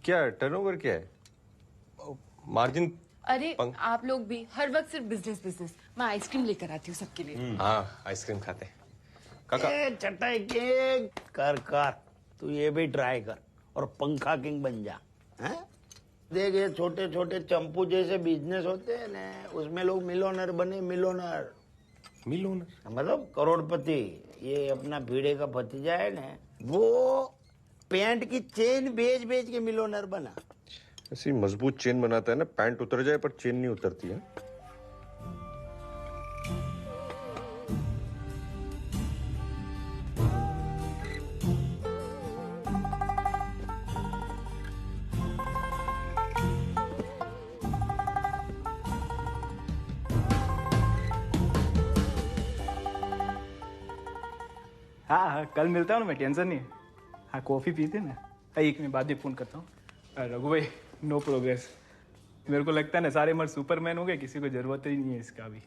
क्या टर्नओवर क्या है? मार्जिन? अरे आप लोग भी हर वक्त सिर्फ बिजनेस बिजनेस। मैं आइसक्रीम लेकर आती हूँ सबके लिए। हाँ, आइसक्रीम खाते हैं। काका चटाई के कर तू ये भी ट्राई कर और पंखा किंग बन जा। हैं? देख ये छोटे छोटे चंपू जैसे बिजनेस होते हैं ना, उसमें लोग मिलोनर बने। मिलोनर मतलब करोड़पति। ये अपना भीड़े का भतीजा है ना, वो पैंट की चेन बेच बेच के मिलोनर बना। ऐसी मजबूत चेन बनाता है ना, पैंट उतर जाए पर चेन नहीं उतरती है। हाँ, कल मिलता हूँ मैं, टेंशन नहीं। हाँ, कॉफी पीते ना। एक मिनट बाद ही फोन करता हूँ। रघु भाई, नो प्रोग्रेस। मेरे को लगता है ना सारे मर्द सुपरमैन हो गए, किसी को जरूरत ही नहीं है इसका भी।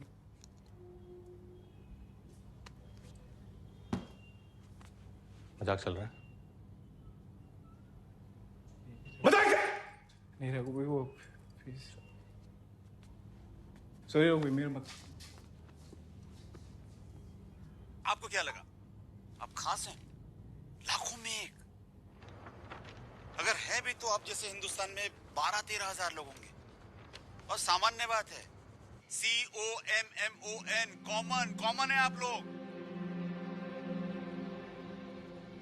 मजाक चल रहा है? नहीं रघु भाई, वो सॉरी रघु भाई, मेरे मत। आपको क्या लगा आप खास हैं? लाखों में एक। अगर है भी तो आप जैसे हिंदुस्तान में 12-13 हजार लोग होंगे। और सामान्य बात है, COMMON, कॉमन है आप लोग।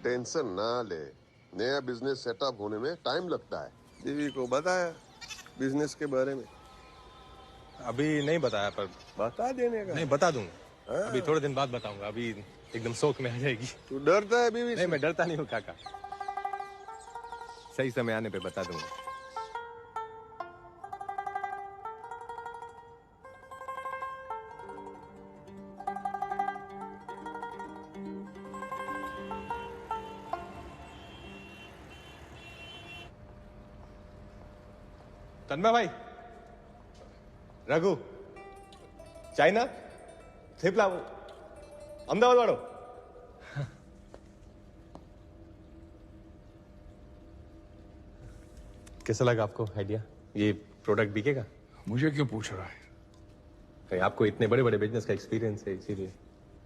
टेंशन ना ले, नया बिजनेस सेटअप होने में टाइम लगता है। बीवी को बताया बिजनेस के बारे में? अभी नहीं बताया, पर बता देने का। नहीं, बता दूंगा। अभी थोड़े दिन बाद बताऊंगा। अभी एकदम शौक में आ जाएगी। तू डरता है बीवी से? नहीं, मैं डरता नहीं हूँ काका। सही समय आने पे बता दूंगा। तन्मय भाई, रघु, चाइना थेपला अहमदाबाद वालों। कैसा लगा आपको आइडिया? ये प्रोडक्ट बिकेगा? मुझे क्यों पूछ रहा है? कहीं आपको इतने बड़े बड़े बिजनेस का एक्सपीरियंस है, इसीलिए।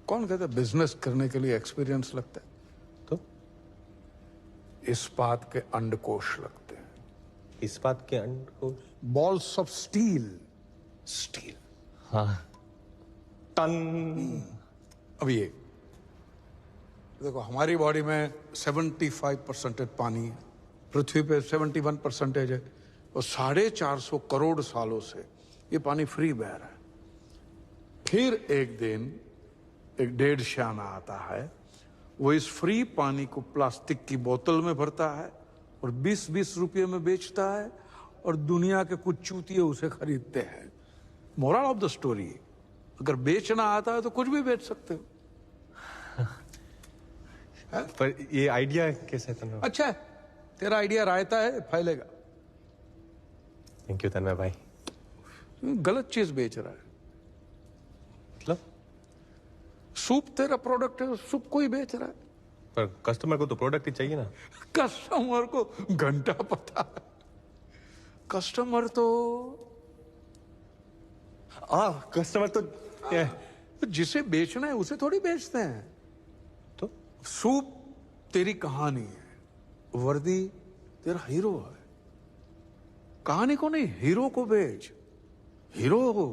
कौन कहता है बिजनेस करने के लिए एक्सपीरियंस लगता है? तो इस्पात के अंडकोश लगते हैं। इस्पात के अंडकोश? Balls of steel. स्टील। हाँ, टन। अब ये देखो, हमारी बॉडी में 75% पानी है, पृथ्वी पे 71% है, और 450 करोड़ सालों से ये पानी फ्री बह रहा है। फिर एक दिन एक डेढ़ शाना आता है, वो इस फ्री पानी को प्लास्टिक की बोतल में भरता है और 20-20 रुपये में बेचता है, और दुनिया के कुछ चूतिए उसे खरीदते हैं। मोरल ऑफ द स्टोरी, अगर बेचना आता है तो कुछ भी बेच सकते हो। पर ये आइडिया कैसे है तन्मय? अच्छा है, तेरा आइडिया रायता है, फैलेगा। थैंक यू तन्मय भाई। गलत चीज बेच रहा है। मतलब? सूप तेरा प्रोडक्ट है, सूप कोई बेच रहा है। पर कस्टमर को तो प्रोडक्ट ही चाहिए ना। कस्टमर को घंटा पता है। कस्टमर तो कस्टमर तो जिसे बेचना है उसे थोड़ी बेचते हैं। तो सूप तेरी कहानी है, वर्दी तेरा हीरो है। कहानी को नहीं, हीरो को बेच। हीरो हो।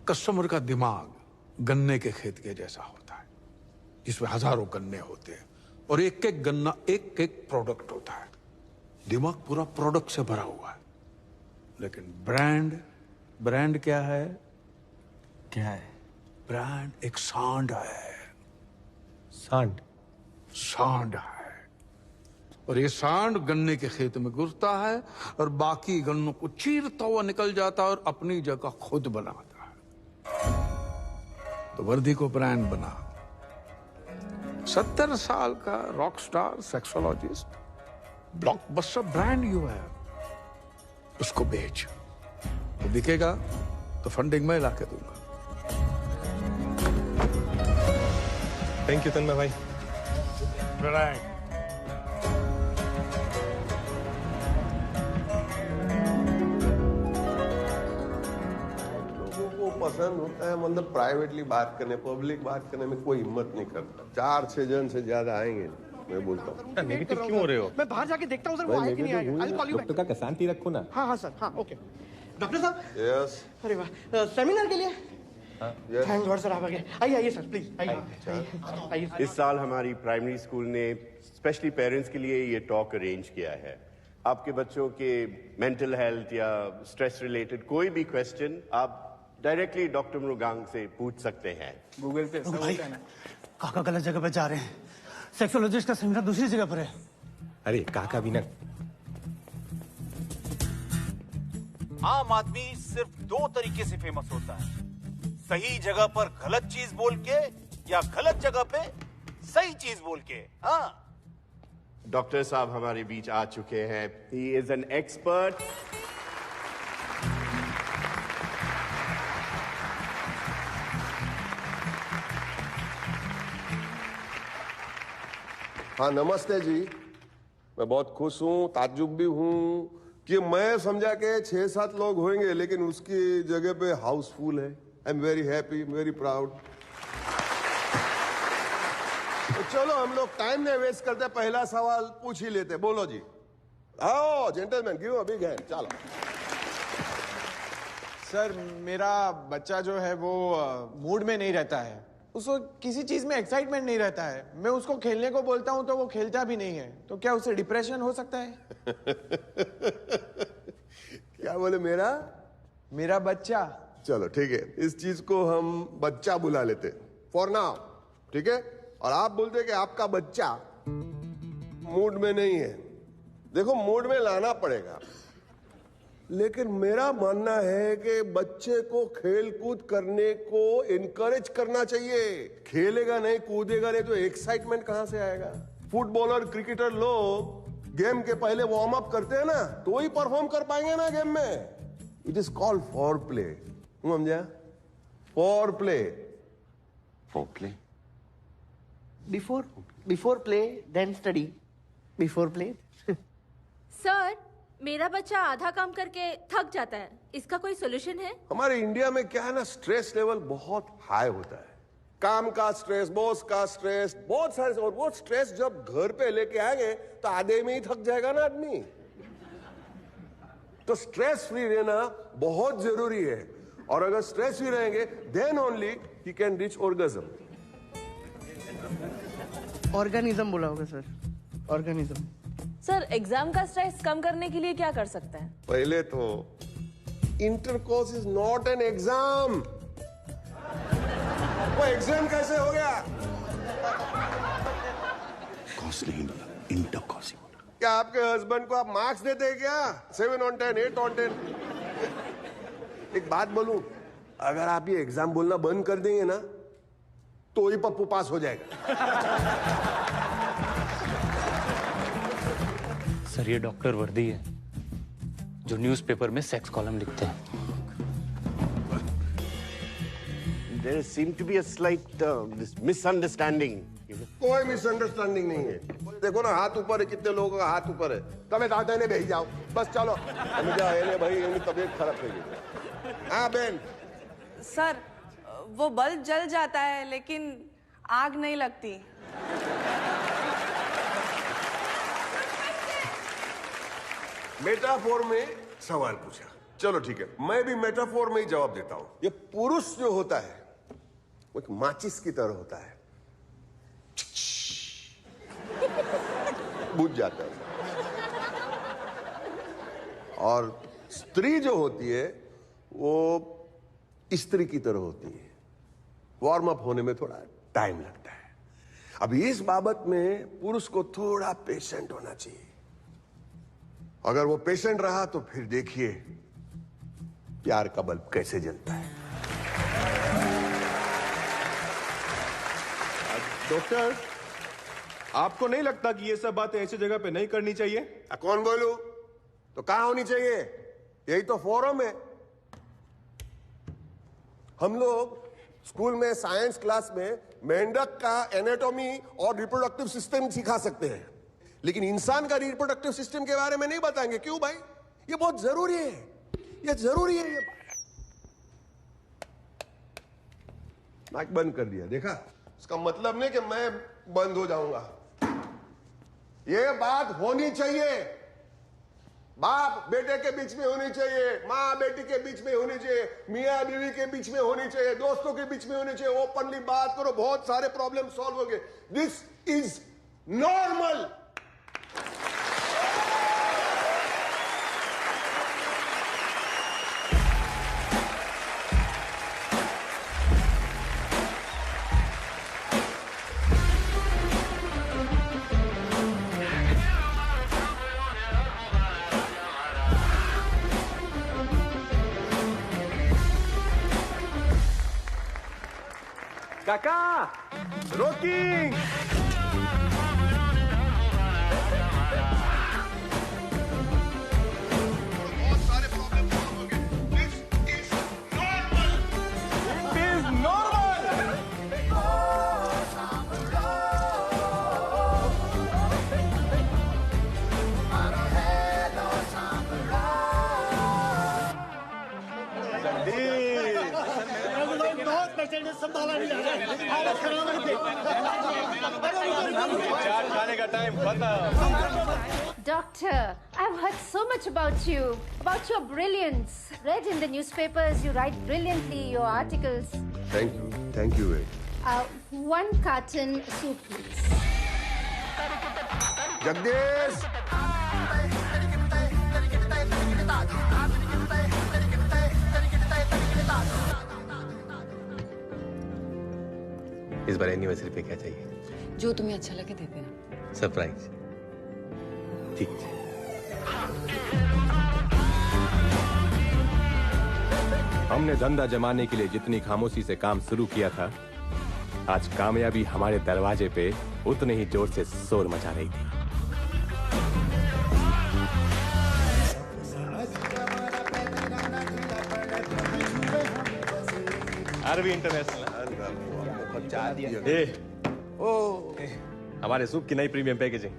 कस्टमर का दिमाग गन्ने के खेत के जैसा होता है, जिसमें हजारों गन्ने होते हैं और एक एक गन्ना एक एक प्रोडक्ट होता है। दिमाग पूरा प्रोडक्ट से भरा हुआ है। लेकिन ब्रांड क्या है? क्या है? ब्रांड एक सांड है। सांड है। और ये सांड गन्ने के खेत में घुसता है और बाकी गन्नों को चीरता हुआ निकल जाता है और अपनी जगह खुद बनाता है। तो वर्दी को ब्रांड बना। 70 साल का rock star sexologist, blockbuster brand you है, उसको बेच। तो बिकेगा तो फंडिंग मैं ला के दूंगा। थैंक यू तन्मय भाई। लोगों को पसंद होता है मतलब प्राइवेटली बात करने, पब्लिक बात करने में कोई हिम्मत नहीं करता। 4-6 जन से ज्यादा आएंगे नहीं, मैं बोलता हूँ। नेगेटिव क्यों हो रहे हो? मैं बाहर जाके देखता हूँ सर, वो आया कि नहीं आएगा। I'll call you back. Doctor का शांति रखो ना। हाँ हाँ सर, हाँ ओके। डॉक्टर साहब, यस अरे वाह, सेमिनार के लिए थैंक गॉड सर आप आ गए। आइए आइए सर प्लीज आइए। इस साल हमारी प्राइमरी स्कूल ने स्पेशली पेरेंट्स के लिए ये टॉक अरेंज किया है। आपके बच्चों के मेंटल हेल्थ या स्ट्रेस रिलेटेड कोई भी क्वेश्चन आप डायरेक्टली डॉक्टर मृगांक से पूछ सकते हैं। गूगल पे सब भाई होता है ना। काका गलत जगह पे जा रहे हैं। सेक्सोलॉजिस्ट का सेमिनार दूसरी जगह पर है। अरे काका भी ना। आम आदमी सिर्फ 2 तरीके से फेमस होता है, सही जगह पर गलत चीज बोल के या गलत जगह पे सही चीज बोल के। हाँ, डॉक्टर साहब हमारे बीच आ चुके हैं। He is an expert. हाँ नमस्ते जी, मैं बहुत खुश हूँ, ताज्जुब भी हूँ कि मैं समझा के 6-7 लोग होंगे लेकिन उसकी जगह पे हाउसफुल है। I am very happy, very proud. तो चलो हम लोग टाइम नहीं वेस्ट करते, पहला सवाल पूछ ही लेते। बोलो जी। आओ gentleman, give a big hand. चलो सर, मेरा बच्चा जो है वो मूड में नहीं रहता है। उसको किसी चीज में एक्साइटमेंट नहीं रहता है। मैं उसको खेलने को बोलता हूँ तो वो खेलता भी नहीं है। तो क्या उसे डिप्रेशन हो सकता है? क्या बोले? मेरा बच्चा। चलो ठीक है, इस चीज को हम बच्चा बुला लेते फॉर नाउ, ठीक है? और आप बोलते कि आपका बच्चा मूड में नहीं है। देखो मूड में लाना पड़ेगा, लेकिन मेरा मानना है कि बच्चे को खेल कूद करने को इनकरेज करना चाहिए। खेलेगा नहीं, कूदेगा नहीं तो एक्साइटमेंट कहां से आएगा? फुटबॉलर, क्रिकेटर लोग गेम के पहले वार्म अप करते हैं ना, तो ही परफॉर्म कर पाएंगे ना गेम में। It is called for play. समझा? For play. For play. Before play then study. Before play. Sir, मेरा बच्चा आधा काम करके थक जाता है, इसका कोई सोल्यूशन है? हमारे इंडिया में क्या है ना, स्ट्रेस लेवल बहुत हाई होता है। काम का स्ट्रेस, बॉस का स्ट्रेस, बहुत सारे। और वो स्ट्रेस जब घर पे लेके आएंगे तो आधे में ही थक जाएगा ना आदमी। तो स्ट्रेस फ्री रहना बहुत जरूरी है, और अगर स्ट्रेस फ्री रहेंगे देन ओनली ही कैन रीच ऑर्गेज्म। ऑर्गेनिज्म बोला होगा सर, ऑर्गेनिज्म। सर, एग्जाम का स्ट्रेस कम करने के लिए क्या कर सकते हैं? पहले तो intercourse is not an exam. वो एग्जाम कैसे हो गया? कॉस नहीं बोला, इंटरकॉस ही बोला। क्या आपके हस्बैंड को आप मार्क्स देते हैं क्या? 7 on 10, 8 on 10? एक बात बोलूं, अगर आप ये एग्जाम बोलना बंद कर देंगे ना तो ही पप्पू पास हो जाएगा। सर, ये डॉक्टर वर्दी है जो न्यूज़पेपर में सेक्स कॉलम लिखते हैं। There seemed to be a slight misunderstanding. कोई मिसअंडरस्टैंडिंग नहीं है। देखो ना, हाथ ऊपर है, कितने लोगों का हाथ ऊपर है। तबे दादा ने भेज जाओ, बस चलो। भाई तबीयत खराब रहेगी। हाँ बहन। सर, वो बल्ब जल जाता है लेकिन आग नहीं लगती। मेटाफोर में सवाल पूछा, चलो ठीक है, मैं भी मेटाफोर में ही जवाब देता हूं। ये पुरुष जो होता है वो एक माचिस की तरह होता है, बुझ जाता है। और स्त्री जो होती है वो स्त्री की तरह होती है, वार्म अप होने में थोड़ा टाइम लगता है। अब इस बाबत में पुरुष को थोड़ा पेशेंट होना चाहिए। अगर वो पेशेंट रहा तो फिर देखिए प्यार का बल्ब कैसे जलता है। डॉक्टर, आपको नहीं लगता कि ये सब बातें ऐसी जगह पे नहीं करनी चाहिए? कौन बोलू? तो कहां होनी चाहिए? यही तो फोरम है। हम लोग स्कूल में साइंस क्लास में मेंढक का एनाटॉमी और रिप्रोडक्टिव सिस्टम सिखा सकते हैं, लेकिन इंसान का रिप्रोडक्टिव सिस्टम के बारे में नहीं बताएंगे। क्यों भाई? ये बहुत जरूरी है, ये जरूरी है। ये माइक बंद कर दिया, देखा? इसका मतलब नहीं कि मैं बंद हो जाऊंगा। ये बात होनी चाहिए, बाप बेटे के बीच में होनी चाहिए, माँ बेटी के बीच में होनी चाहिए, मियाँ बीवी के बीच में होनी चाहिए, दोस्तों के बीच में होनी चाहिए। ओपनली बात करो, बहुत सारे प्रॉब्लम सॉल्व होंगे। This is normal. काका, रोकिंग। संभाला नहीं जा रहा, हालत खराब है। चाट खाने का टाइम खत्म। Doctor, I've heard so much about you, about your brilliance. Read in the newspapers, you write brilliantly, your articles. Thank you very. One carton soup, please. Jagdish, इस बार एनिवर्सरी पे क्या चाहिए? जो तुम्हें अच्छा लगे दे देना। सरप्राइज। ठीक है। हमने धंधा जमाने के लिए जितनी खामोशी से काम शुरू किया था, आज कामयाबी हमारे दरवाजे पे उतने ही जोर से शोर मचा रही थी। RV international. हमारे सूप की नई premium packaging.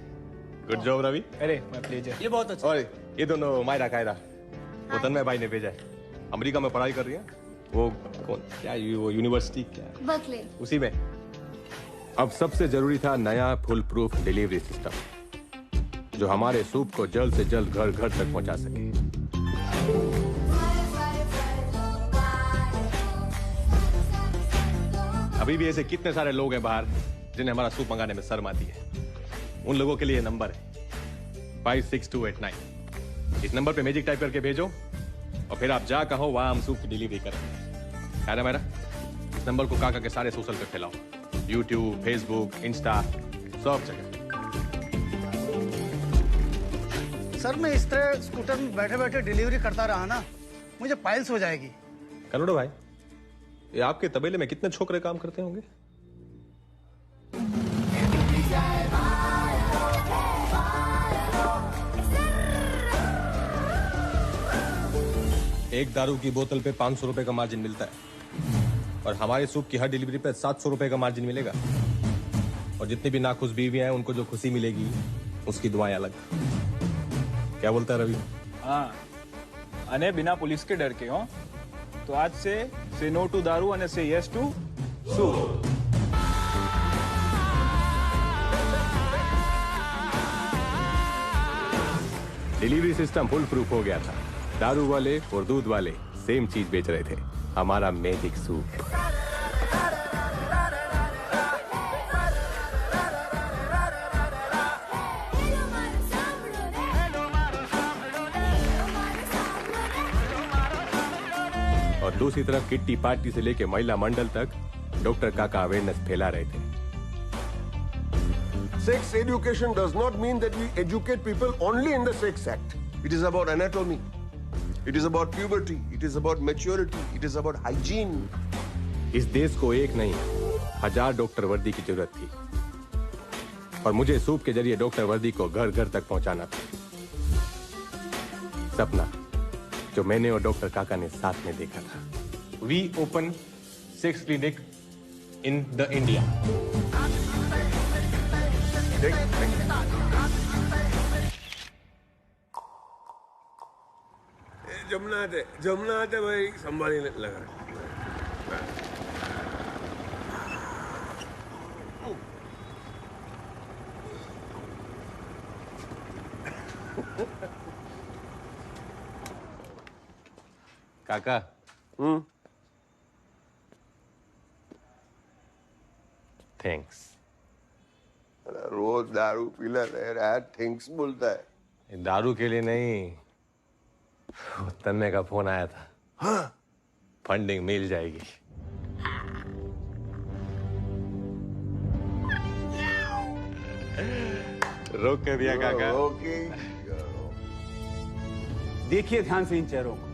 Good job Ravi. अरे माय प्लेजर। ये बहुत अच्छा। और ये दोनों मायरा कायरा, वो तन्मय भाई ने भेजा है। अमेरिका में पढ़ाई कर रही है। वो कौन क्या वो यूनिवर्सिटी क्या बर्कले, उसी में। अब सबसे जरूरी था नया फुल प्रूफ डिलीवरी सिस्टम, जो हमारे सूप को जल्द से जल्द घर घर तक पहुंचा सके। अभी भी ऐसे कितने सारे लोग हैं बाहर जिन्हें हमारा सूप मंगाने में शर्म आती है। उन लोगों के लिए नंबर है 56289। इस नंबर पे मैजिक टाइप करके भेजो और फिर आप जा कहो वहां हम सूप की डिलीवरी करें। है ना मेरा? इस नंबर को काका के सारे सोशल पे फैलाओ, यूट्यूब, फेसबुक, इंस्टा, सब जगह। सर मैं इस तरह स्कूटर में बैठे बैठे डिलीवरी करता रहा ना, मुझे पाइल्स हो जाएगी। करोड़ो भाई, ये आपके तबेले में कितने छोकरे काम करते होंगे? एक दारू की बोतल पे 500 रुपए का मार्जिन मिलता है और हमारे सूप की हर डिलीवरी पे 700 रुपए का मार्जिन मिलेगा। और जितनी भी नाखुश बीवियां हैं उनको जो खुशी मिलेगी उसकी दुआएं अलग। क्या बोलता है रवि? हाँ, अने बिना पुलिस के डर के हो तो आज से नो टू दारू અને से yes to soup. Delivery system full proof हो गया था। दारू वाले और दूध वाले सेम चीज बेच रहे थे, हमारा मैजिक सूप। और दूसरी तरफ किट्टी पार्टी से लेके महिला मंडल तक डॉक्टर काका अवेयरनेस फैला रहे थे। Sex education does not mean that we educate people only in the sex act. It is about anatomy. It is about puberty. It is about maturity. It is about hygiene. इस देश को एक नहीं 1000 doctor वर्दी की जरूरत थी और मुझे सूप के जरिए डॉक्टर वर्दी को घर घर तक पहुंचाना था। सपना जो मैंने और डॉक्टर काका ने साथ में देखा था। We open 6 clinic in the India. Jamuna आते भाई संभाली लगा काका थैंक्स। रोज दारू पी लेता है यार, थैंक्स बोलता है। दारू के लिए नहीं, तन्ने का फोन आया था। हाँ? फंडिंग मिल जाएगी। रोक के दिया काका। देखिए ध्यान से इन चेहरों को,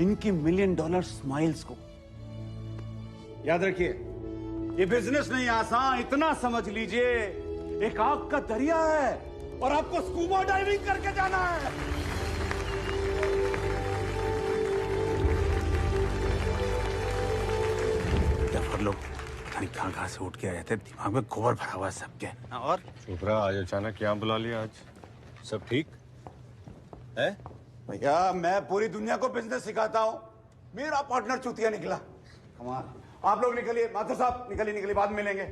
इनकी $1 मिलियन स्माइल्स को। याद रखिए, ये बिजनेस नहीं आसान, इतना समझ लीजिए एक आग का दरिया है और आपको स्कूबा डाइविंग करके जाना है। डफर लोग पता नहीं कहां से उठ के आए थे, दिमाग में गोबर भरा हुआ है सबके। और चोपड़ा आज अचानक क्या बुला लिया? आज सब ठीक है? भैया मैं पूरी दुनिया को बिजनेस सिखाता हूँ, मेरा पार्टनर चूतिया निकला। कमाल। आप लोग निकलिए, माथुर साहब निकलिए, बाद में मिलेंगे।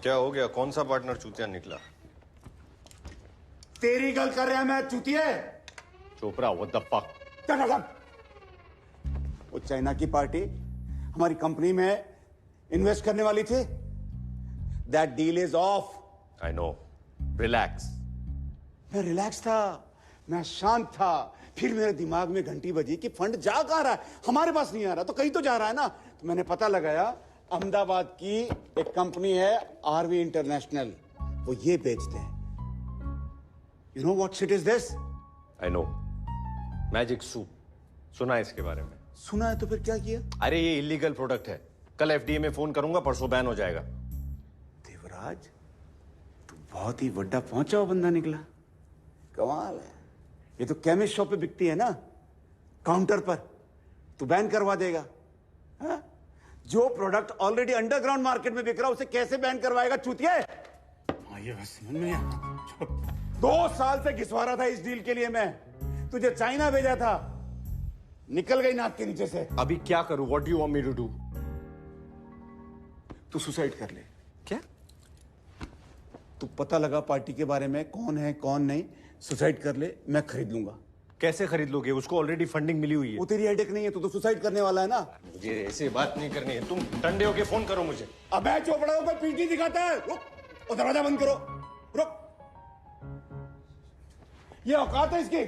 क्या हो गया? कौन सा पार्टनर चूतिया निकला? तेरी गल कर रहा मैं चूतिया। Chopra what the fuck? वो चाइना की पार्टी हमारी कंपनी में इन्वेस्ट करने वाली थी, that deal is of. I know, relax. मैं रिलैक्स था, मैं शांत था, फिर मेरे दिमाग में घंटी बजी कि फंड जा कहां रहा है, हमारे पास नहीं आ रहा तो कहीं तो जा रहा है ना। तो मैंने पता लगाया, अहमदाबाद की एक कंपनी है आरवी इंटरनेशनल, वो ये बेचते हैं। You know what shit is this? I know, magic soup. सुना है इसके बारे में? सुना है तो फिर क्या किया? अरे ये इलीगल प्रोडक्ट है, कल एफडीए में फोन करूंगा, परसों बैन हो जाएगा। देवराज, तू बहुत ही बड़ा पहुंचा हुआ बंदा निकला। कमाल है। ये तो केमिस्ट शॉप पे बिकती है ना, काउंटर पर। तू बैन करवा देगा? हा? जो प्रोडक्ट ऑलरेडी अंडरग्राउंड मार्केट में बिक रहा है उसे कैसे बैन करवाएगा चूतिया? ये बस समझ में नहीं आता। 2 साल से घिसवा रहा था इस डील के लिए मैं, तुझे चाइना भेजा था, निकल गई नाक के नीचे से। अभी क्या करूं? What do you want me to do? तू सुसाइड कर ले। क्या? तू पता लगा पार्टी के बारे में, कौन है कौन नहीं, सुसाइड कर ले, मैं खरीद लूंगा। कैसे खरीद लोगे? उसको ऑलरेडी फंडिंग मिली हुई है। वो तेरी हेडेक नहीं है, तू तो सुसाइड करने वाला है ना। मुझे ऐसे बात नहीं करनी है, तुम ठंडे होके फोन करो मुझे। अबे चोपड़ा ऊपर पीटी दिखाता है। रुक, और दरवाजा बंद करो। रुक, ये औकात है इसकी?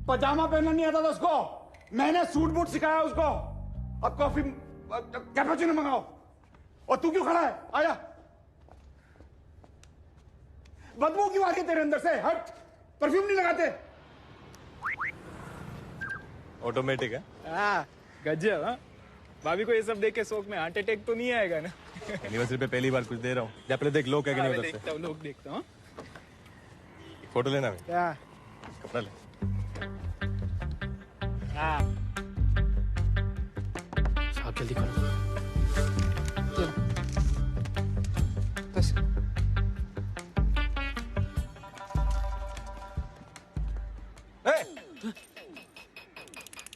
पजामा पहनना नहीं आता था उसको, मैंने सूट बूट सिखाया उसको। अब कॉफी कैपुचिनो मंगाओ। और तू क्यों खड़ा है? आया। बदबू क्यों आ रही है तेरे अंदर से? हट, परफ्यूम नहीं लगाते? ऑटोमेटिक है। हाँ, गजब। हाँ, भाभी को ये सब देख के शौक में हार्ट अटैक तो नहीं आएगा ना? एनिवर्सरी पे पहली बार कुछ दे रहा हूँ। जा पहले देख, लोग क्या कहने उधर से। देखता हूँ, लोग देखता हूँ। फोटो लेना है? क्या? कपड़ा ले। हाँ, साहब जल्दी करो। बस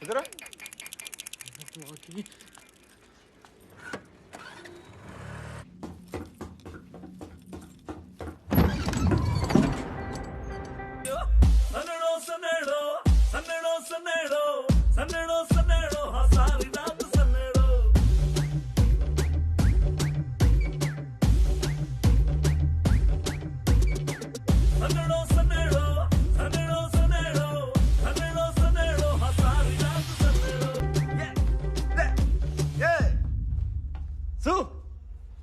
इधर आ।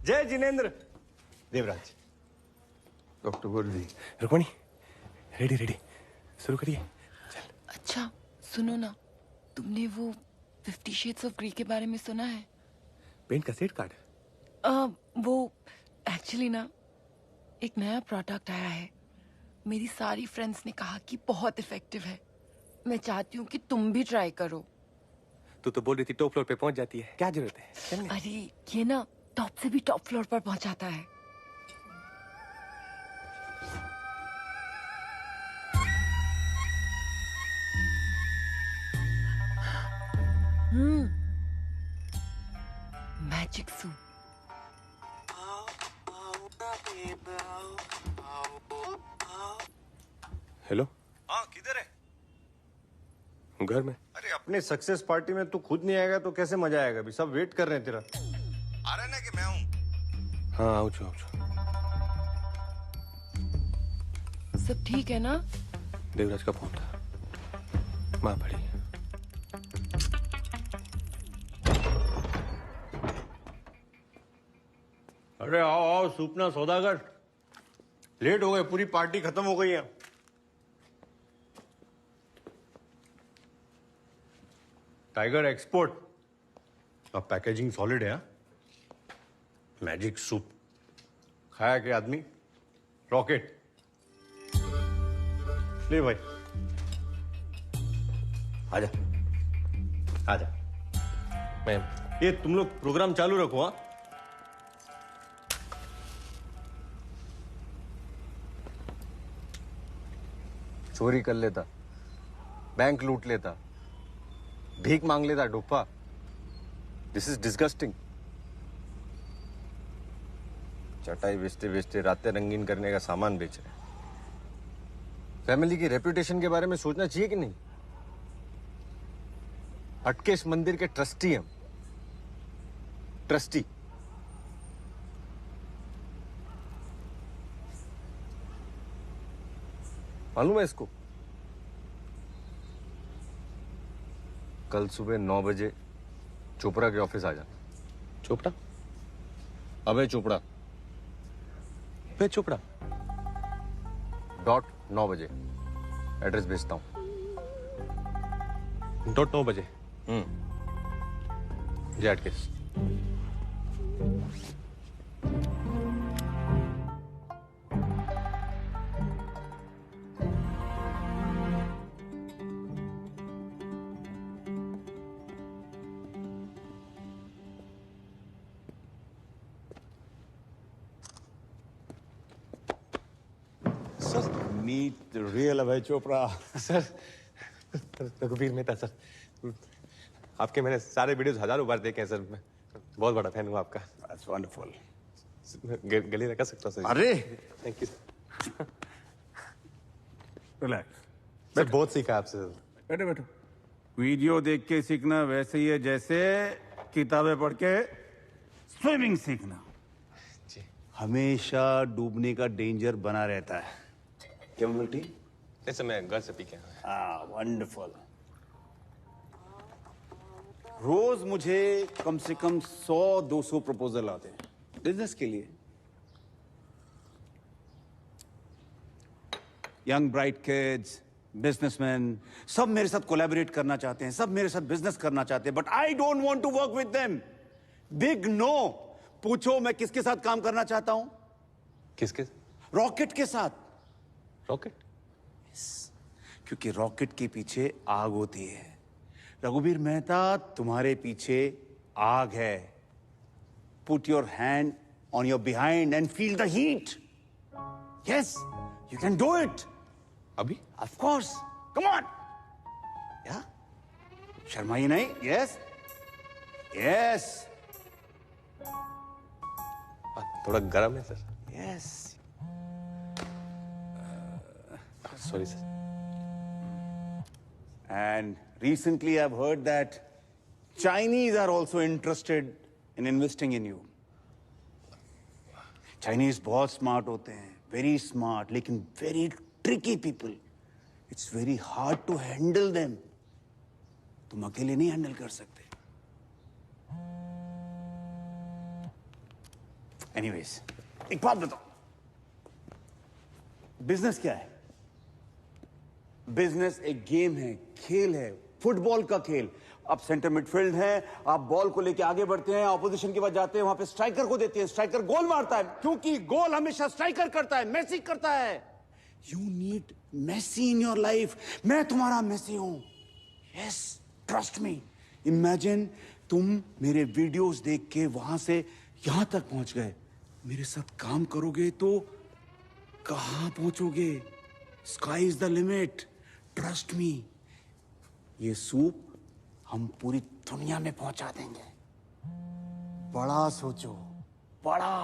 जय जिनेंद्र। देवराज। डॉक्टर वर्दी। रुक्मणी, रेडी रेडी, शुरू करिए। अच्छा सुनो ना, तुमने वो 50 शेड्स ऑफ ग्रे के बारे में सुना है? पेंट का सेट कार्ड? वो एक्चुअली ना एक नया प्रोडक्ट आया है, मेरी सारी फ्रेंड्स ने कहा कि बहुत इफेक्टिव है, मैं चाहती हूँ कि तुम भी ट्राई करो। तू तो बोल रही थी टॉप फ्लोर पे पहुंच जाती है, क्या जरूरत है? चलने। अरे ये ना टॉप से भी टॉप फ्लोर पर पहुंचाता है। Magic soup. हेलो, हाँ किधर है? घर में। अरे अपने सक्सेस पार्टी में तू खुद नहीं आएगा तो कैसे मजा आएगा? अभी सब वेट कर रहे हैं तेरा। आ रहा है ना कि मैं हूँ? हाँ आओ छो। सब ठीक है ना? देवराज का फोन था, माँ पड़ी। अरे आओ आओ सूपना सौदागर, लेट हो गए, पूरी पार्टी खत्म हो गई है। टाइगर एक्सपोर्ट, अब पैकेजिंग सॉलिड है। मैजिक सूप खाया क्या आदमी? रॉकेट ले भाई, आजा आजा। मैम ये तुम लोग प्रोग्राम चालू रखो। हाँ चोरी कर लेता, बैंक लूट लेता, भीख मांग लेता डुप्पा। This is disgusting. चटाई बेचते बेचते रातें रंगीन करने का सामान बेच रहे। फैमिली की रेपुटेशन के बारे में सोचना चाहिए कि नहीं? हटकेश मंदिर के ट्रस्टी हम, ट्रस्टी। मालूम है इसको? कल सुबह 9 बजे चोपड़ा के ऑफिस आ जाना। चोपड़ा? अबे चोपड़ा। वे चोपड़ा डॉट 9 बजे एड्रेस भेजता हूँ। .9 बजे। जय हटकेश। मीट रियल अभय चोपड़ा। सर रघुवीर मेहता सर, आपके मैंने सारे वीडियोस हजारों बार देखे हैं सर। मैं बहुत बड़ा फैन हूँ आपका। That's wonderful. गले रखा सकता हूँ सर? अरे thank you sir. Relax. Sir बहुत सीखा आपसे सर। बैठो बैठो। वीडियो देख के सीखना वैसे ही है जैसे किताबें पढ़ के स्विमिंग सीखना। हमेशा डूबने का डेंजर बना रहता है। क्या बोल टी? नहीं सर, मैं घर से पी के आया। हाँ वंडरफुल। रोज मुझे कम से कम 100-200 प्रपोजल आते हैं बिजनेस के लिए। यंग ब्राइट किड्स, बिजनेसमैन, सब मेरे साथ कोलैबोरेट करना चाहते हैं, सब मेरे साथ बिजनेस करना चाहते हैं, but I don't want to work with them. Big no. पूछो मैं किसके साथ काम करना चाहता हूं? किसके? रॉकेट के साथ। रॉकेट? क्योंकि रॉकेट के पीछे आग होती है। रघुवीर मेहता, तुम्हारे पीछे आग है। Put your hand on your behind and feel the heat. Yes, you can do it. अभी? Of course, come on. या शर्माइए नहीं। Yes yes. थोड़ा गर्म है sir. Yes. Sorry sir. And recently I've heard that Chinese are also interested in investing in you. Chinese बहुत smart होते हैं, very smart, लेकिन very tricky people. It's very hard to handle them. तुम अकेले नहीं handle कर सकते। Anyways, एक बात बताओ, बिजनेस क्या है? बिजनेस एक गेम है, खेल है, फुटबॉल का खेल। आप सेंटर मिडफील्ड हैं, आप बॉल को लेके आगे बढ़ते हैं, ऑपोजिशन के पास जाते हैं, वहां पे स्ट्राइकर को देते हैं, स्ट्राइकर गोल मारता है, क्योंकि गोल हमेशा स्ट्राइकर करता है, मेसी करता है। You need Messi in your life. मैं तुम्हारा मेसी हूं. Yes, trust me. Imagine तुम मेरे वीडियोस देख के वहां से यहां तक पहुंच गए. मेरे साथ काम करोगे तो कहां पहुंचोगे? Sky is the limit. Trust me. ये सूप हम पूरी दुनिया में पहुंचा देंगे. बड़ा सोचो, बड़ा.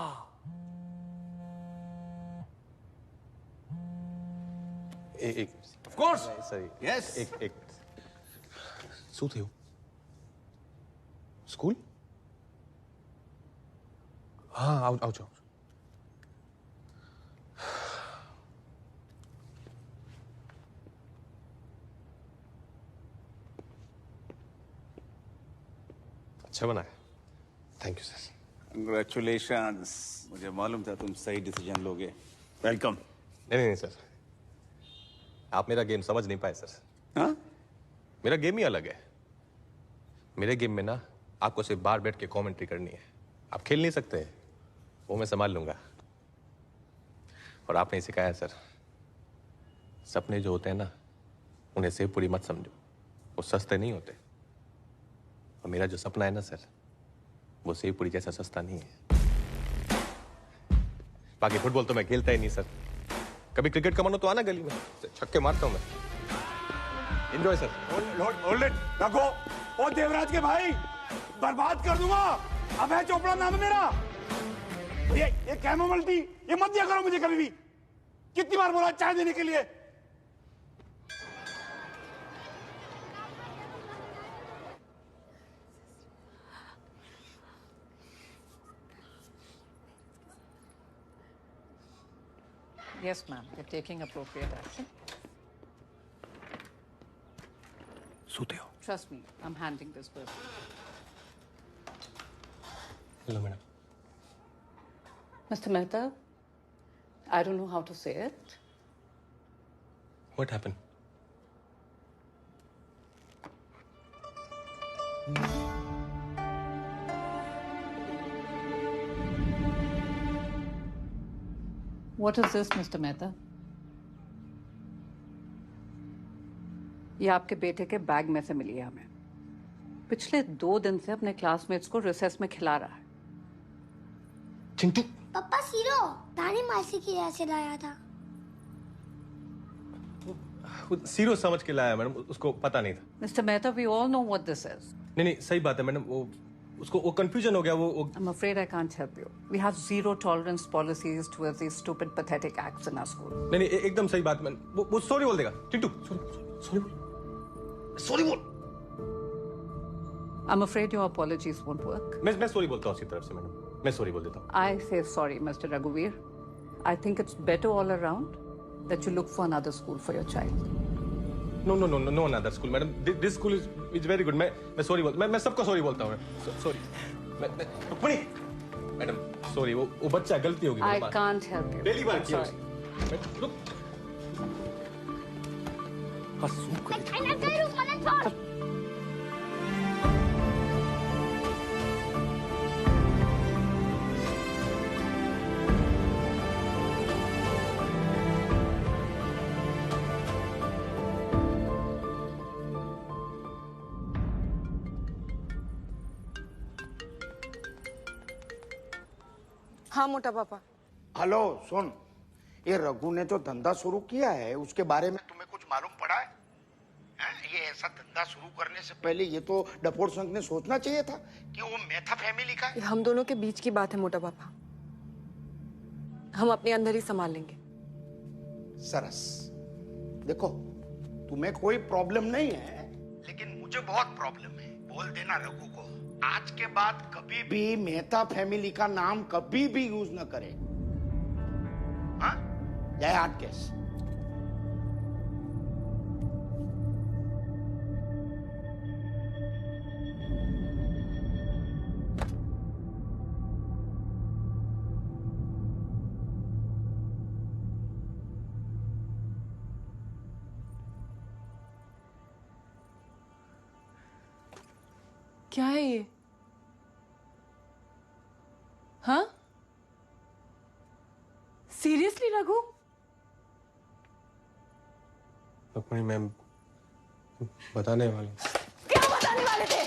एक Of course. सही. Yes. एक શું થયું? સ્કૂલ? હા, આવજો. अच्छा बना है. Thank you sir. कंग्रेचुलेशंस. मुझे मालूम था तुम सही डिसीजन लोगे. वेलकम. नहीं सर, आप मेरा गेम समझ नहीं पाए सर. हाँ? मेरा गेम ही अलग है. मेरे गेम में ना आपको सिर्फ बाहर बैठ के कमेंट्री करनी है. आप खेल नहीं सकते, वो मैं संभाल लूंगा. और आपने ही सिखाया सर, सपने जो होते हैं ना उन्हें सेव पूरी मत समझो, वो सस्ते नहीं होते. और मेरा जो सपना है ना सर, वो सेव पूरी जैसा सस्ता नहीं है. बाकी फुटबॉल तो मैं खेलता ही नहीं सर. कभी क्रिकेट का मन हो तो आना गली में, छक्के मारता हूं मैं. Enjoy sir. Hold it. रखो. ओ देवराज के भाई, बर्बाद कर दूंगा. अभय चोपड़ा नाम है मेरा. ये कैमोमाइल टी ये मत दिया करो मुझे कभी भी. कितनी बार बोला चाय देने के लिए. Yes, ma'am. You're taking appropriate action. सूते हो? Trust me, I'm handling this person. Hello madam. Mr. Mehta, I don't know how to say it. What happened? What is this, Mr. Mehta? ये आपके बेटे के बैग में से मिली है हमें. पिछले 2 दिन से अपने क्लासमेट्स को रिसेस में खिला रहा है. चिंटू. पापा सीरो दानी मासी की यहाँ से लाया था. सीरो समझ के लाया मैडम, उसको पता नहीं था. Mr. Mehta, we all know what this is. नहीं सही बात है मैडम. वो कंफ्यूजन हो गया. वो I'm afraid I can't help you. We have zero tolerance policies towards these stupid, pathetic acts in our school. नहीं एकदम सही बात. मैंने वो सॉरी बोल देगा. चिंटू सॉरी बोल. I'm afraid your apologies won't work. मैं सॉरी बोलता हूँ उसकी तरफ से मैडम. मैं सॉरी बोल देता हूँ. I say sorry, Mr. Raghuveer. I think it's better all around that you look for another school for your child. No another school madam. This school is very good. मैं sorry बोल. मैं सबको sorry बोलता हूँ. Sorry. Rukmini madam sorry. वो बच्चा गलती होगी. I can't help you. पहली बार I'm किया. sorry. रुक. हाँ मोटा पापा. हेलो सुन, ये रघु ने जो धंधा शुरू किया है उसके बारे में तुम्हें कुछ मालूम पड़ा है? ये ऐसा धंधा शुरू करने से पहले ये तो डपोर संघ ने सोचना चाहिए था कि वो मेहता फैमिली का है. हम दोनों के बीच की बात है मोटा पापा. हम अपने अंदर ही संभाल लेंगे. सरस. देखो तुम्हें कोई प्रॉब्लम नहीं है, लेकिन मुझे बहुत प्रॉब्लम है. बोल देना रघु को आज के बाद कभी भी मेहता फैमिली का नाम कभी भी यूज न करे. हाँ? जय हार्ट केस. क्या है ये? हाँ? सीरियसली रघु? रुक्मणी मैम बताने वाला हूँ। क्या बताने वाले थे?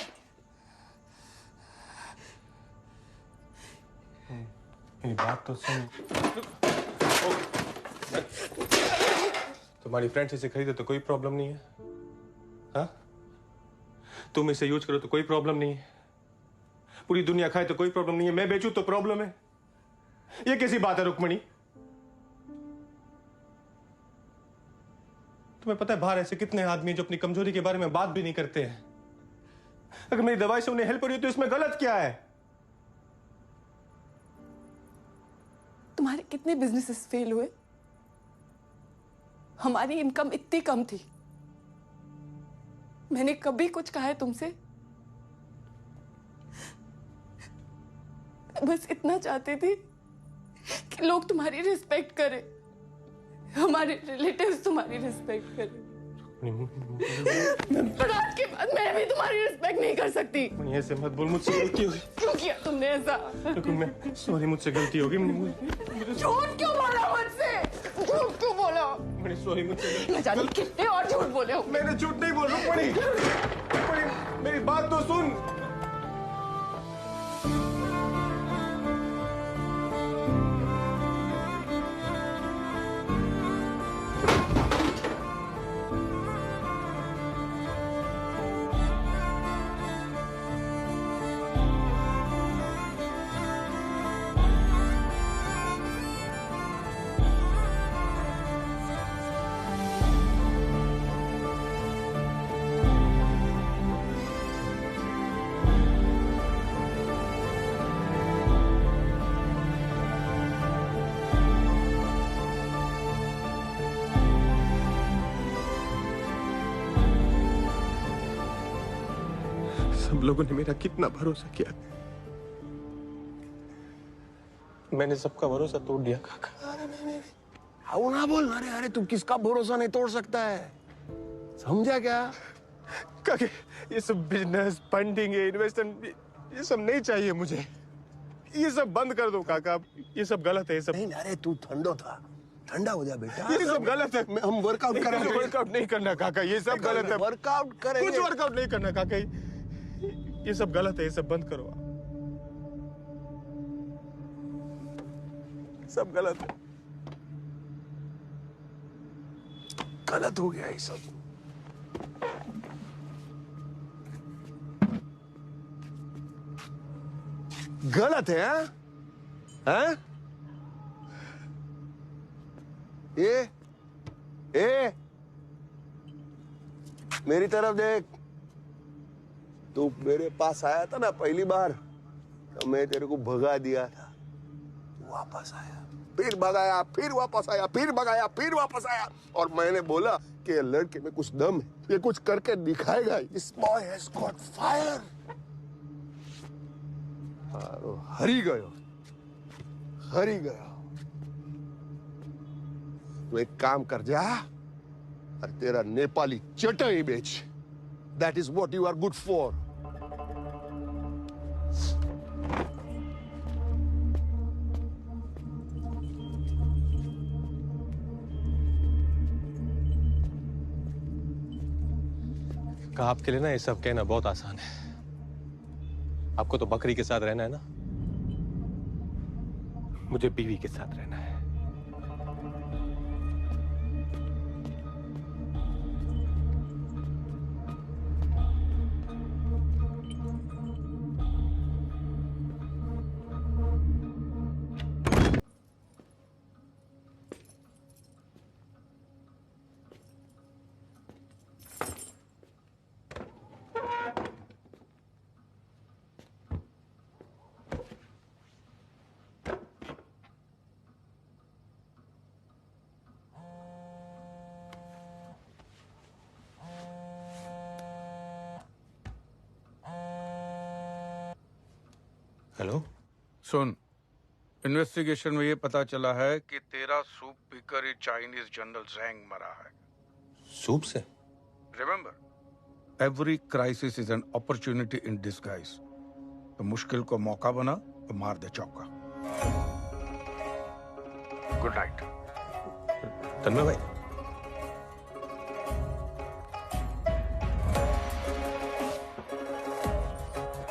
मेरी बात तो सुन। तुम्हारी फ्रेंड्स इसे खरीदे तो कोई प्रॉब्लम नहीं है, हाँ? तुम इसे यूज करो तो कोई प्रॉब्लम नहीं है, पूरी दुनिया खाए तो कोई प्रॉब्लम नहीं है, मैं बेचूं तो प्रॉब्लम है। ये कैसी बात है रुक्मणी? तुम्हें पता है बाहर ऐसे कितने आदमी जो अपनी कमजोरी के बारे में बात भी नहीं करते हैं। अगर मेरी दवाई से उन्हें हेल्प हो रही है तो इसमें गलत क्या है? तुम्हारे कितने बिजनेसेस फेल हुए? हमारी इनकम इतनी कम थी, मैंने कभी कुछ कहा है तुमसे? बस इतना चाहती थी कि लोग तुम्हारी रिस्पेक्ट करें, हमारे रिलेटिव्स तुम्हारी रिस्पेक्ट करें। पर आज के बाद मैं भी तुम्हारी रिस्पेक्ट नहीं कर सकती। ऐसे मत बोल, मुझसे गलती हो गई। क्यों किया तुमने ऐसा? सॉरी, मुझसे गलती हो गई। झूठ क्यों बोला मुझसे? झूठ क्यों बोला? सॉरी, मुझसे मैं जाने कितने और झूठ बोले हो। मैंने झूठ नहीं बोल रुक्मणी, मेरी बात तो सुन। सब लोगों ने मेरा कितना भरोसा किया, मैंने सबका भरोसा तोड़ दिया काका। आओ ना बोल। अरे अरे तू किसका भरोसा नहीं तोड़ सकता है, समझा क्या? काके ये सब बिजनेस फंडिंग इन्वेस्टमेंट ये सब नहीं चाहिए मुझे, ये सब बंद कर दो काका, ये सब गलत है। ये सब नहीं, अरे तू ठंडो था, ठंडा हो जा बेटा। ये सब गलत है। हम वर्कआउट करेंगे। वर्कआउट नहीं करना काका, ये सब गलत है। वर्कआउट करेंगे। कुछ वर्कआउट नहीं करना काका, ये सब गलत है, ये सब बंद करो, सब गलत है। गलत हो गया ये सब। गलत है, हाँ? हाँ? ए मेरी तरफ देख। तू मेरे पास आया था ना पहली बार, तो मैं तेरे को भगा दिया था, वापस आया, फिर भगाया, फिर वापस आया, फिर भगाया, फिर वापस आया, और मैंने बोला कि ये लड़के में कुछ दम है, ये कुछ करके दिखाएगा। This boy has got fire। हरी गयो, हरी गयो। तो एक काम कर जा और तेरा नेपाली चटई बेच। That is what you are good for। का आपके लिए ना ये सब कहना बहुत आसान है। आपको तो बकरी के साथ रहना है ना, मुझे बीवी के साथ रहना है। हेलो, सुन, इन्वेस्टिगेशन में ये पता चला है कि तेरा सूप पीकर ही चाइनीज जनरल ज़ैंग मरा है। सूप से? Remember, every crisis is an opportunity in disguise. तो मुश्किल को मौका बना तो मार दे चौका। Good night. तन्मय भाई,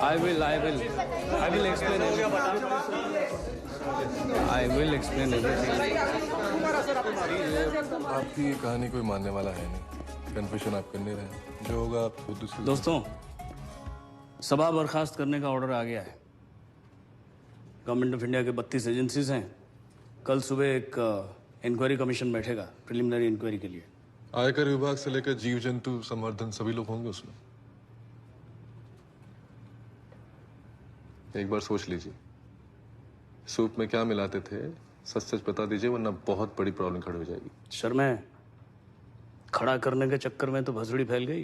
I will explain everything. I will explain everything. आपकी ये कहानी कोई मानने वाला है नहीं। कन्फेशन आप करने रहे, जो होगा आप खुद दूसरे। दोस्तों, सभा बर्खास्त करने का ऑर्डर आ गया है। गवर्नमेंट ऑफ इंडिया के 32 एजेंसीज हैं। कल सुबह एक इंक्वायरी कमीशन बैठेगा प्रिलिमिनरी इंक्वायरी के लिए। आयकर विभाग से लेकर जीव जंतु संवर्धन सभी लोग होंगे उसमें। एक बार सोच लीजिए, सूप में क्या मिलाते थे, सच सच बता दीजिए, वरना बहुत बड़ी प्रॉब्लम खड़ी हो जाएगी। शर्मा, खड़ा करने के चक्कर में तो भसड़ी फैल गई।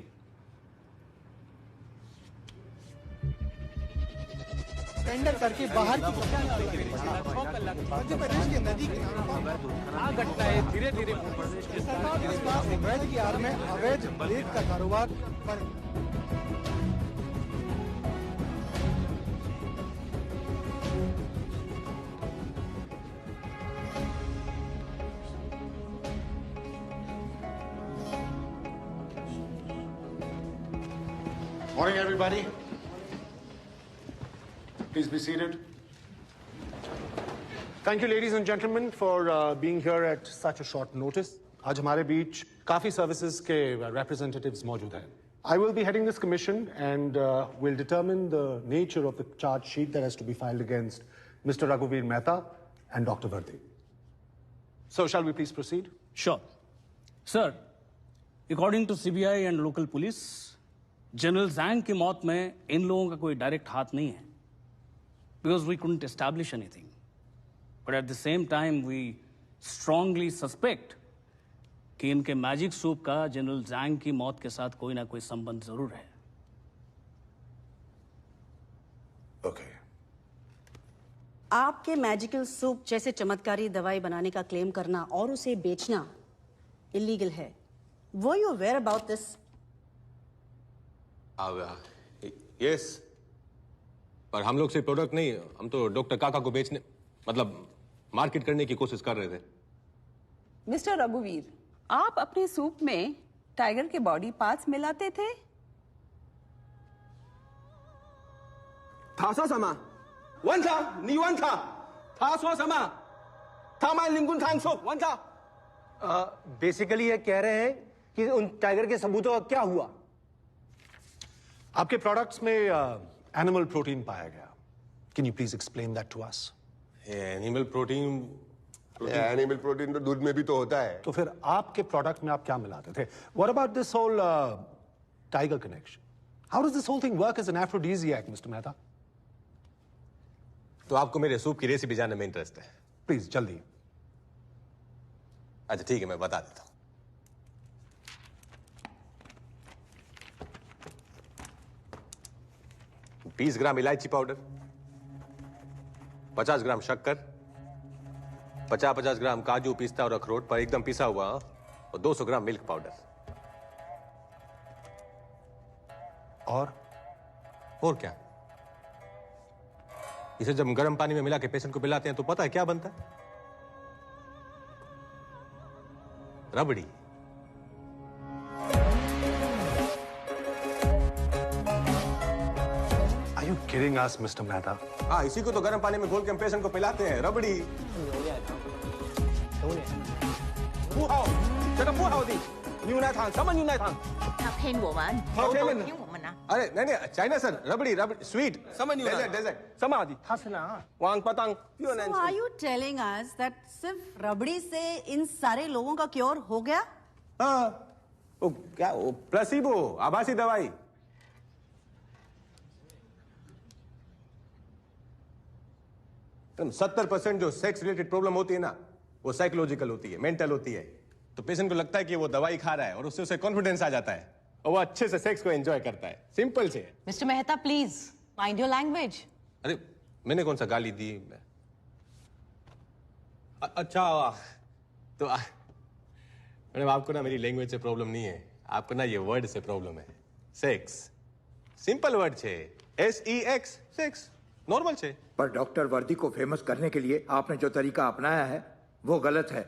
टेंडर करके बाहर की धीरे धीरे अवैध की आड़ में अवैध रेत का कारोबार पर Morning, everybody. Please be seated. Thank you, ladies and gentlemen, for being here at such a short notice. आज हमारे बीच काफी services के representatives मौजूद हैं. I will be heading this commission and will determine the nature of the charge sheet that has to be filed against Mr. Raghuveer Mehta and Dr. Vardhi. So, shall we please proceed? Sure. Sir, according to CBI and local police, general जैंग की मौत में इन लोगों का कोई direct हाथ नहीं है, because we couldn't establish anything, but at the same time we strongly suspect कि इनके मैजिक सूप का जनरल जैंग की मौत के साथ कोई ना कोई संबंध जरूर है। Okay. आपके मैजिकल सूप जैसे चमत्कारी दवाई बनाने का क्लेम करना और उसे बेचना इलीगल है। Were you aware about this? Yes, पर हम लोग सिर्फ प्रोडक्ट नहीं, हम तो डॉक्टर काका को बेचने, मतलब मार्केट करने की कोशिश कर रहे थे। मिस्टर रघुवीर, आप अपने सूप में टाइगर के बॉडी पार्ट्स मिलाते थे? बेसिकली ये कह रहे हैं कि उन टाइगर के सबूतों का क्या हुआ? आपके प्रोडक्ट्स में एनिमल प्रोटीन पाया गया। Can you please explain that to us? Animal protein animal protein तो दूध में भी तो होता है। तो फिर आपके प्रोडक्ट में आप क्या मिलाते थे? What about this whole tiger connection? How does this whole thing work as an aphrodisiac, mister Mehta? तो आपको मेरे सूप की रेसिपी जानने में इंटरेस्ट है? प्लीज जल्दी। अच्छा ठीक है, मैं बता देता हूं। 20 ग्राम इलायची पाउडर, 50 ग्राम शक्कर, 50-50 ग्राम काजू, पिस्ता और अखरोट पर एकदम पिसा हुआ, और 200 ग्राम मिल्क पाउडर। और क्या? इसे जब गर्म पानी में मिला के पेशेंट को पिलाते हैं तो पता है क्या बनता है? रबड़ी। Are you kidding us, Mr. Mehta? हाँ, इसी को तो गर्म पानी में घोल के हम पेशेंट को पिलाते हैं, रबड़ी। अरे नहीं नहीं, चाइना सर, रबड़ी रबड़ी स्वीट डेजर्ट समाधि वांग पतंग। So are you telling us that सिर्फ रबड़ी से इन सारे लोगों का क्योर हो गया? हाँ, वो क्या, वो प्लेसिबो, आभासी दवाई। तुम 70% जो सेक्स रिलेटेड प्रॉब्लम होती है ना, वो साइकोलॉजिकल होती है, मेंटल होती है। तो पेशेंट को लगता है कि वो दवाई खा रहा है और उससे उसे कॉन्फिडेंस आ जाता है और वो अच्छे से सेक्स को एंजॉय करता है। सिंपल से। Mister Mehta, please mind your language. अरे मैंने कौन सा गाली दी? अच्छा तो मैडम, आपको ना मेरी लैंग्वेज से प्रॉब्लम नहीं है, आपको ना ये वर्ड से प्रॉब्लम है। सेक्स सिंपल वर्ड छे, SEX, सेक्स नॉर्मल छे। पर डॉक्टर वर्दी को फेमस करने के लिए आपने जो तरीका अपनाया है वो गलत है,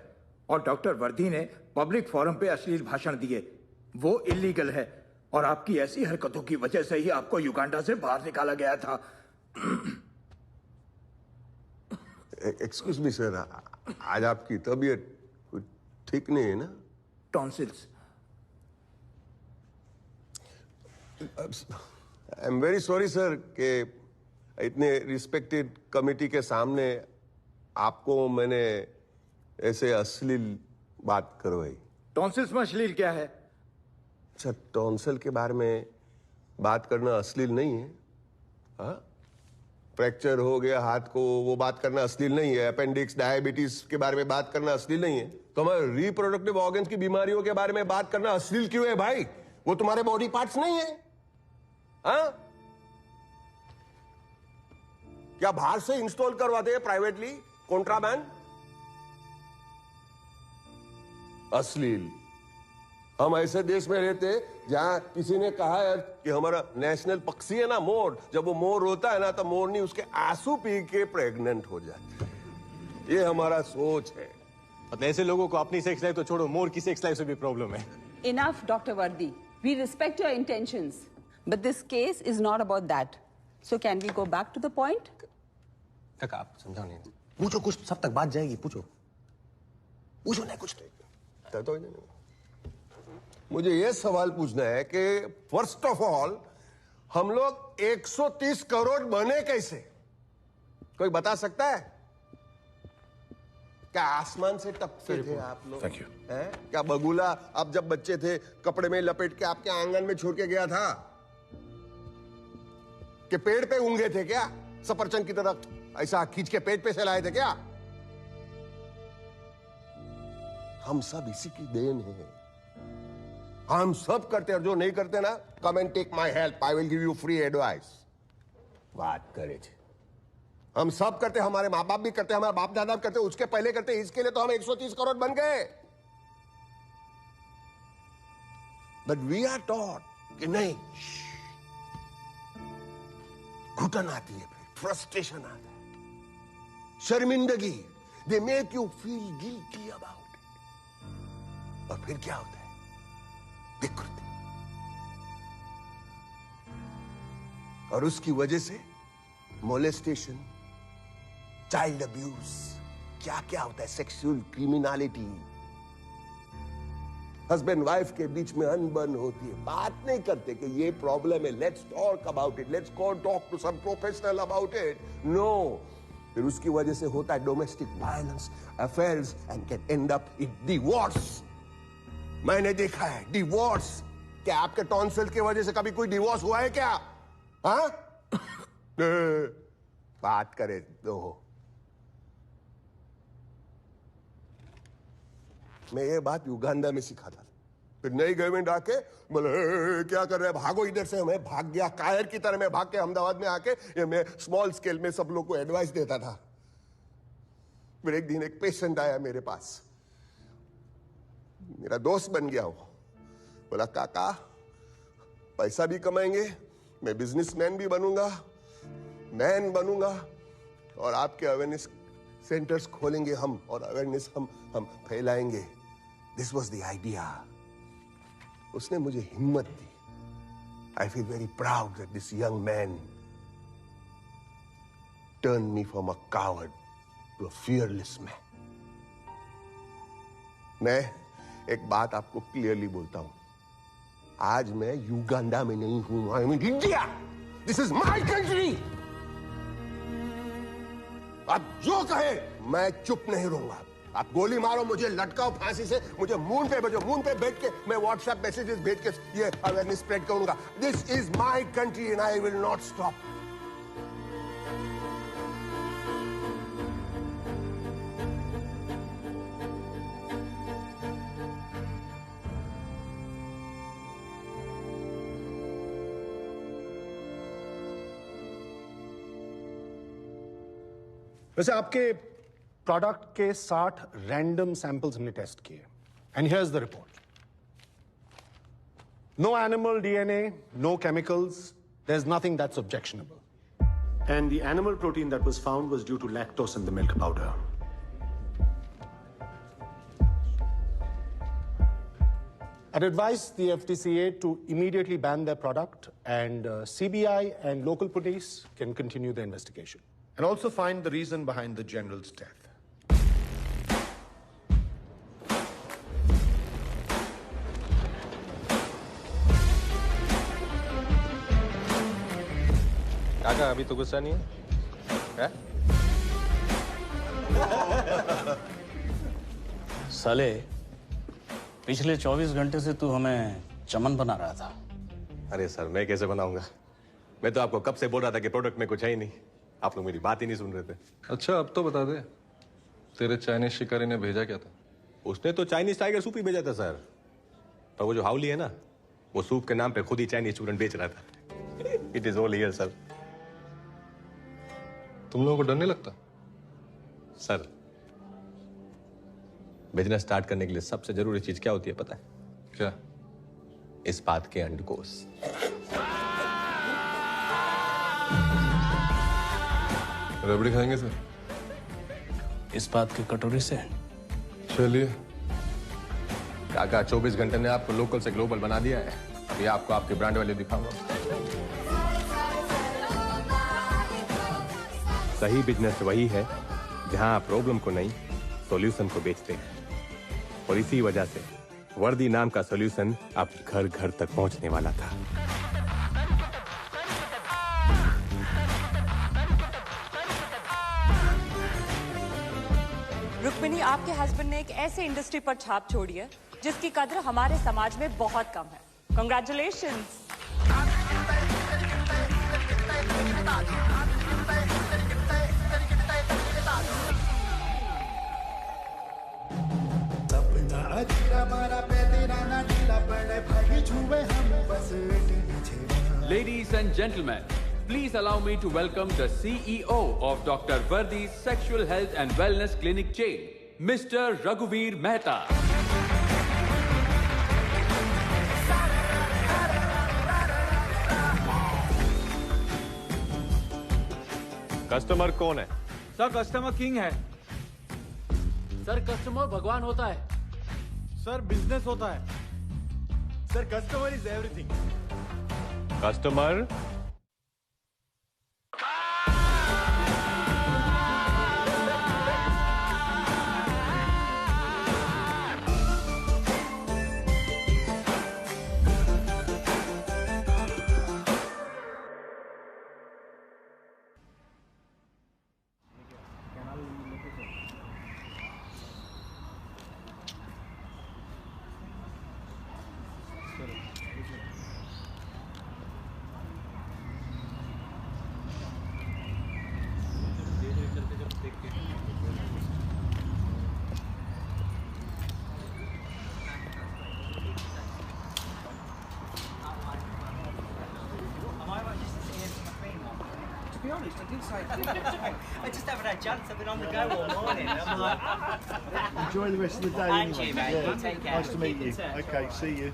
और डॉक्टर वर्दी ने पब्लिक फोरम पे अश्लील भाषण दिए, वो इलीगल है। और आपकी ऐसी हरकतों की वजह से ही आपको युगांडा से बाहर निकाला गया था। एक्सक्यूज मी सर, आज आपकी तबीयत ठीक नहीं है ना? Tonsils. I am very sorry sir कि इतने रिस्पेक्टेड कमिटी के सामने आपको मैंने ऐसे अश्लील बात करवाई। टॉन्सिल्स में अश्लील क्या है? अच्छा, टॉन्सिल के बारे में बात करना अश्लील नहीं है? हाँ, फ्रैक्चर हो गया हाथ को, वो बात करना अश्लील नहीं है? अपेंडिक्स, डायबिटीज के बारे में बात करना अश्लील नहीं है? तो हमारे रिप्रोडक्टिव ऑर्गन्स की बीमारियों के बारे में बात करना अश्लील क्यों है भाई? वो तुम्हारे बॉडी पार्ट्स नहीं है? हाँ, क्या बाहर से इंस्टॉल करवाते हैं प्राइवेटली कॉन्ट्राबैंड? अश्लील। हम ऐसे देश में रहते हैं जहां किसी ने कहा है कि हमारा नेशनल पक्षी है ना मोर, जब वो मोर रोता है ना तो मोरनी उसके आंसू पी के प्रेग्नेंट हो जाती है। ये हमारा सोच है। मतलब ऐसे लोगों को अपनी सेक्स लाइफ तो छोड़ो, मोर की सेक्स लाइफ से भी प्रॉब्लम है। Enough, Dr. Vardi. We respect your intentions, but this case is not about that. So can we go back to the point? काका आप समझाओ नहीं, पूछो कुछ, सब तक बात जाएगी। पूछो पूछो नहीं कुछ तो मुझे ये सवाल पूछना है कि फर्स्ट ऑफ ऑल हम लोग 130 करोड़ बने कैसे? कोई बता सकता है? क्या आसमान से टपके थे आप लोग? Thank you. क्या बगुला आप जब बच्चे थे कपड़े में लपेट के आपके आंगन में छोड़ के गया था? कि पेड़ पे ऊंगे थे क्या सफरचंद की तरह ऐसा खींच के पेट पे से लाए थे क्या? हम सब इसी की देन है। हम सब करते हैं, जो नहीं करते ना, come and take my help, I will give you free advice. बात करे थे, हम सब करते, हमारे माँ बाप भी करते, हमारे बाप दादा भी करते, उसके पहले करते, इसके लिए तो हम 130 करोड़ बन गए। बट वी आर टॉट कि नहीं, घुटन आती है, फिर फ्रस्ट्रेशन आता है, शर्मिंदगी, they make you feel guilty about it. और फिर क्या होता है? विकृति। और उसकी वजह से मोलेस्टेशन, चाइल्ड अब्यूज, क्या क्या होता है, सेक्सुअल क्रिमिनलिटी, हस्बैंड वाइफ के बीच में अनबन होती है, बात नहीं करते कि ये प्रॉब्लम है, let's talk about it, let's go talk to some professional about it. No, फिर उसकी वजह से होता है domestic violence, affairs and can end up in divorce. मैंने देखा है डिवोर्स। क्या आपके टॉन्सिल की वजह से कभी कोई डिवोर्स हुआ है क्या? हाँ? बात करे दो। मैं ये बात युगांडा में सीखा था, फिर नई गवर्नमेंट आके बोले क्या कर रहे हैं, भागो इधर से। मैं भाग गया कायर की तरह, मैं भाग के अहमदाबाद में आके ये मैं स्मॉल स्केल में सब लोग को एडवाइस देता था। फिर एक दिन एक पेशेंट आया मेरे पास, मेरा दोस्त बन गया वो, बोला काका पैसा भी कमाएंगे, मैं बिजनेसमैन भी बनूंगा, मैन बनूंगा, और आपके अवेयरनेस सेंटर्स खोलेंगे हम, और अवेयरनेस हम फैलाएंगे। This was the idea. उसने मुझे हिम्मत दी। I feel very proud that this young man turn me from a coward to a fearless man. मैं एक बात आपको क्लियरली बोलता हूं, आज मैं युगांडा में नहीं हूं, I am in India. This is my country. आप जो कहे मैं चुप नहीं रहूंगा। आप गोली मारो, मुझे लटकाओ फांसी से, मुझे मून पे भेजो, मून पे बैठ के मैं व्हाट्सएप मैसेजेस भेज के ये अवेयरनेस स्प्रेड करूंगा। This is my country and I will not stop. वैसे आपके प्रोडक्ट के 60 रैंडम सैंपल्स हमने टेस्ट किए, and here is the report. No animal DNA, no chemicals, there is nothing that's objectionable, and the animal protein that was found was due to lactose in the milk powder. I'd advise the FTCA to immediately ban their product, and CBI and local police can continue the investigation. And also find the reason behind the general's death. काका अभी तो गुस्सा नहीं है? साले पिछले 24 घंटे से तू हमें चमन बना रहा था। अरे सर मैं कैसे बनाऊंगा? मैं तो आपको कब से बोल रहा था कि प्रोडक्ट में कुछ है ही नहीं। आप लोग मेरी बात ही नहीं सुन रहे थे। अच्छा अब तो बता दे, तेरे चाइनीज शिकारी ने भेजा क्या था? उसने तो चाइनीज टाइगर सूप ही भेजा था सर, पर वो जो हाउली है ना, वो सूप के नाम पे खुद ही चाइनीज स्टूडेंट बेच रहा था। It is all here sir. तुम लोगों को डर नहीं लगता? सर बिजनेस स्टार्ट करने के लिए सबसे जरूरी चीज क्या होती है पता है? क्या? इस बात के अंडकोश। रबड़ी खाएंगे सर? इस बात की कटोरी से। चलिए। काका 24 घंटे ने आपको लोकल से ग्लोबल बना दिया है। अभी आपको आपके ब्रांड वैल्यू दिखाऊंगा। सही बिजनेस वही है जहां आप प्रॉब्लम को नहीं सॉल्यूशन को बेचते हैं, और इसी वजह से वर्दी नाम का सॉल्यूशन अब घर घर तक पहुंचने वाला था। रुक्मिणी, आपके हस्बैंड ने एक ऐसे इंडस्ट्री पर छाप छोड़ी है जिसकी कद्र हमारे समाज में बहुत कम है। Congratulations. Ladies and gentlemen, please allow me to welcome the CEO of Dr. Vardi's Sexual Health and Wellness Clinic chain, Mr. Raghuveer Mehta. Customer कौन है? सर कस्टमर किंग है। सर कस्टमर भगवान होता है। सर बिजनेस होता है। Sir customer is everything. Customer I just haven't had a chance. I've been on the go all morning. I'm like, enjoy the rest of the day. And you, mate. Yeah. You take care. Nice to meet you. Okay, see you.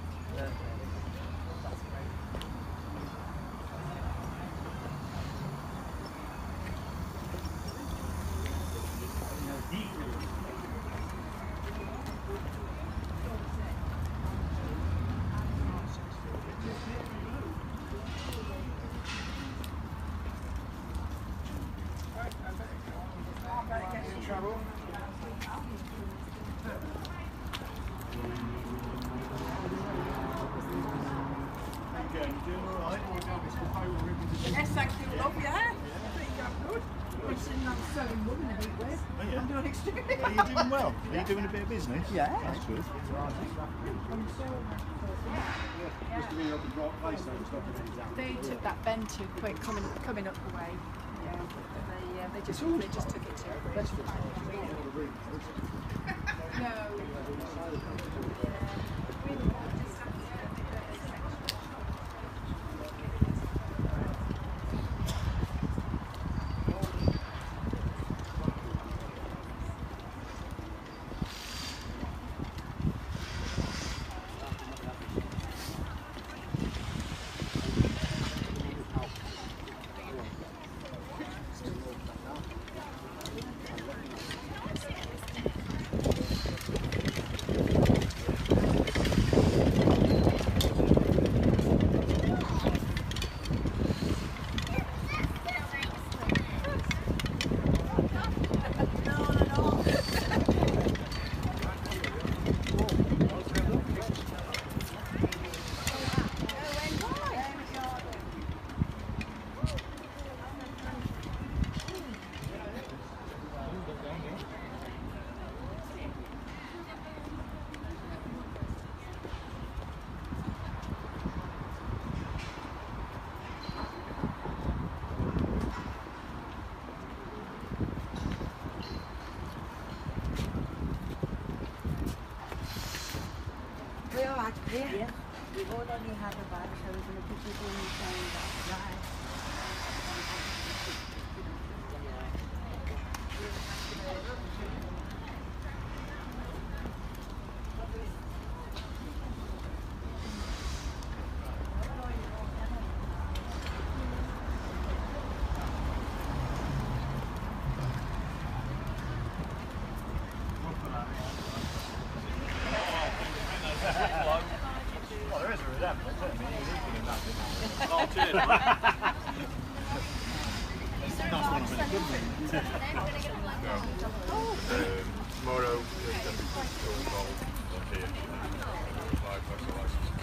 Yes, thank you, love, yeah. Pretty damn good. We've seen that selling wood in a big way. Oh, yeah? I'm doing extremely Are you doing well? Are you doing a bit of business? Yeah. That's good. They took that bend too quick coming up the way. Yeah. They just took it too quick. Yeah. We already have a bag, so we're going to put it in the bag. Oh, there is a resemblance, isn't there? You can imagine. Oh, cheers. That's one of the good ones. Tomorrow, it's going to be involved. Okay, 5 license.